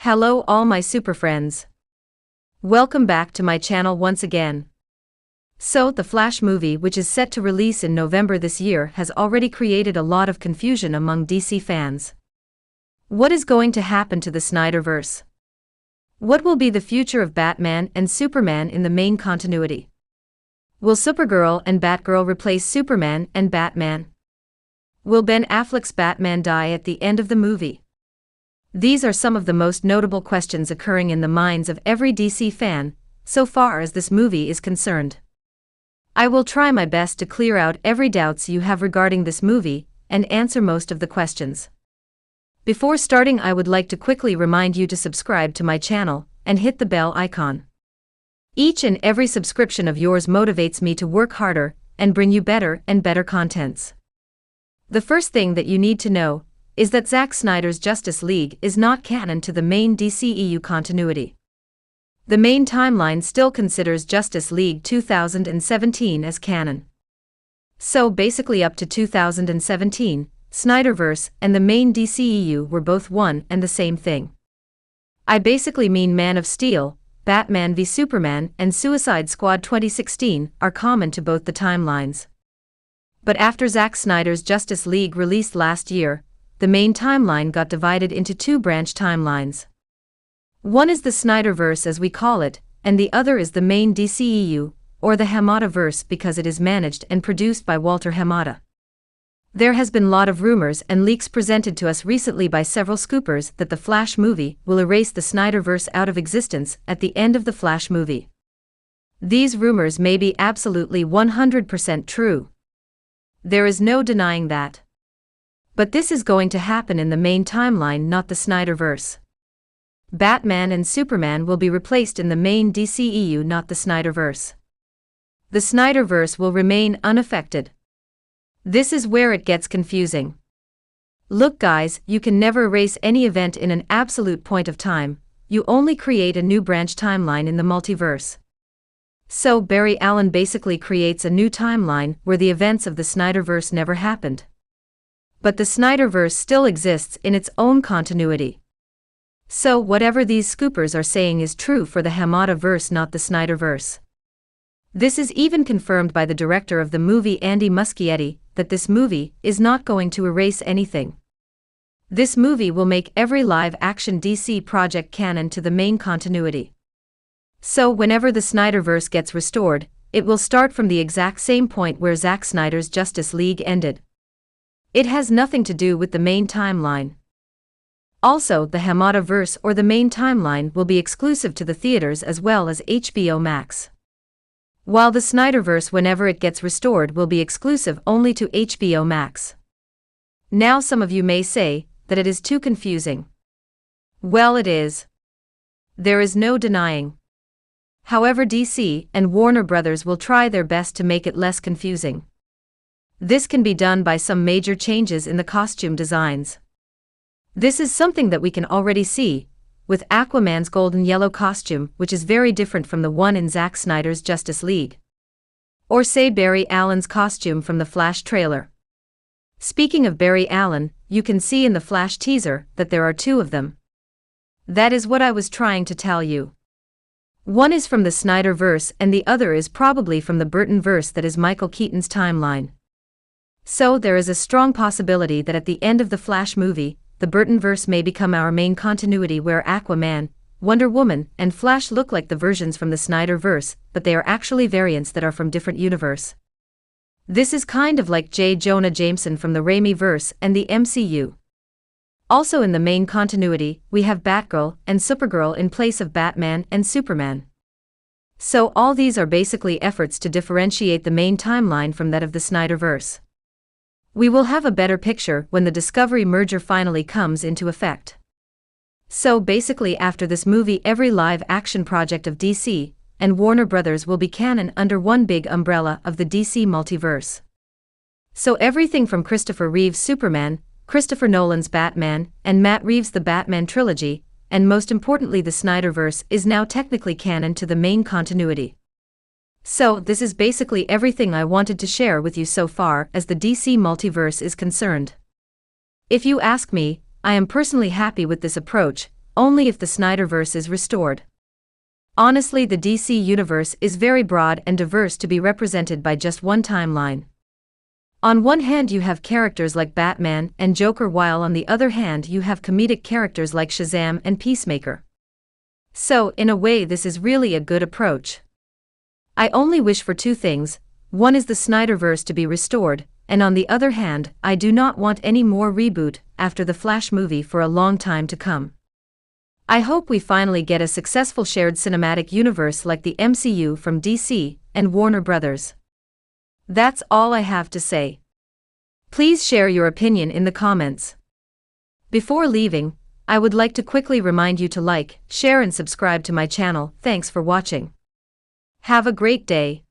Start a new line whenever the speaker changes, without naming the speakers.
Hello all my super friends. Welcome back to my channel once again. So, the Flash movie, which is set to release in November this year, has already created a lot of confusion among DC fans. What is going to happen to the Snyderverse? What will be the future of Batman and Superman in the main continuity? Will Supergirl and Batgirl replace Superman and Batman? Will Ben Affleck's Batman die at the end of the movie? These are some of the most notable questions occurring in the minds of every DC fan, so far as this movie is concerned. I will try my best to clear out every doubts you have regarding this movie, and answer most of the questions. Before starting, I would like to quickly remind you to subscribe to my channel, and hit the bell icon. Each and every subscription of yours motivates me to work harder, and bring you better and better contents. The first thing that you need to know is that Zack Snyder's Justice League is not canon to the main DCEU continuity. The main timeline still considers Justice League 2017 as canon. So basically up to 2017, Snyderverse and the main DCEU were both one and the same thing. I basically mean Man of Steel, Batman v Superman and Suicide Squad 2016 are common to both the timelines. But after Zack Snyder's Justice League released last year, the main timeline got divided into two branch timelines. One is the Snyderverse as we call it, and the other is the main DCEU, or the Hamadaverse because it is managed and produced by Walter Hamada. There has been a lot of rumors and leaks presented to us recently by several scoopers that the Flash movie will erase the Snyderverse out of existence at the end of the Flash movie. These rumors may be absolutely 100% true. There is no denying that. But this is going to happen in the main timeline, not the Snyderverse. Batman and Superman will be replaced in the main DCEU, not the Snyderverse. The Snyderverse will remain unaffected. This is where it gets confusing. Look guys, you can never erase any event in an absolute point of time, you only create a new branch timeline in the multiverse. So Barry Allen basically creates a new timeline where the events of the Snyderverse never happened. But the Snyderverse still exists in its own continuity. So whatever these scoopers are saying is true for the Hamada-verse, not the Snyderverse. This is even confirmed by the director of the movie, Andy Muschietti, that this movie is not going to erase anything. This movie will make every live-action DC project canon to the main continuity. So whenever the Snyderverse gets restored, it will start from the exact same point where Zack Snyder's Justice League ended. It has nothing to do with the main timeline. Also, the Hamada-verse or the main timeline will be exclusive to the theaters as well as HBO Max. While the Snyderverse, whenever it gets restored, will be exclusive only to HBO Max. Now some of you may say that it is too confusing. Well, it is. There is no denying. However, DC and Warner Brothers will try their best to make it less confusing. This can be done by some major changes in the costume designs. This is something that we can already see, with Aquaman's golden yellow costume, which is very different from the one in Zack Snyder's Justice League. Or say Barry Allen's costume from the Flash trailer. Speaking of Barry Allen, you can see in the Flash teaser that there are two of them. That is what I was trying to tell you. One is from the Snyderverse and the other is probably from the Burtonverse, that is Michael Keaton's timeline. So there is a strong possibility that at the end of the Flash movie, the Burtonverse may become our main continuity, where Aquaman, Wonder Woman, and Flash look like the versions from the Snyderverse, but they are actually variants that are from different universe. This is kind of like J. Jonah Jameson from the Raimi-verse and the MCU. Also in the main continuity, we have Batgirl and Supergirl in place of Batman and Superman. So all these are basically efforts to differentiate the main timeline from that of the Snyderverse. We will have a better picture when the Discovery merger finally comes into effect. So basically after this movie, every live-action project of DC and Warner Brothers will be canon under one big umbrella of the DC multiverse. So everything from Christopher Reeve's Superman, Christopher Nolan's Batman, and Matt Reeves' The Batman trilogy, and most importantly the Snyderverse, is now technically canon to the main continuity. So this is basically everything I wanted to share with you so far as the DC multiverse is concerned. If you ask me, I am personally happy with this approach, only if the Snyderverse is restored. Honestly, the DC universe is very broad and diverse to be represented by just one timeline. On one hand you have characters like Batman and Joker, while on the other hand you have comedic characters like Shazam and Peacemaker. So, in a way, this is really a good approach. I only wish for two things: one is the Snyderverse to be restored, and on the other hand, I do not want any more reboot after the Flash movie for a long time to come. I hope we finally get a successful shared cinematic universe like the MCU from DC and Warner Brothers. That's all I have to say. Please share your opinion in the comments. Before leaving, I would like to quickly remind you to like, share and subscribe to my channel. Thanks for watching. Have a great day.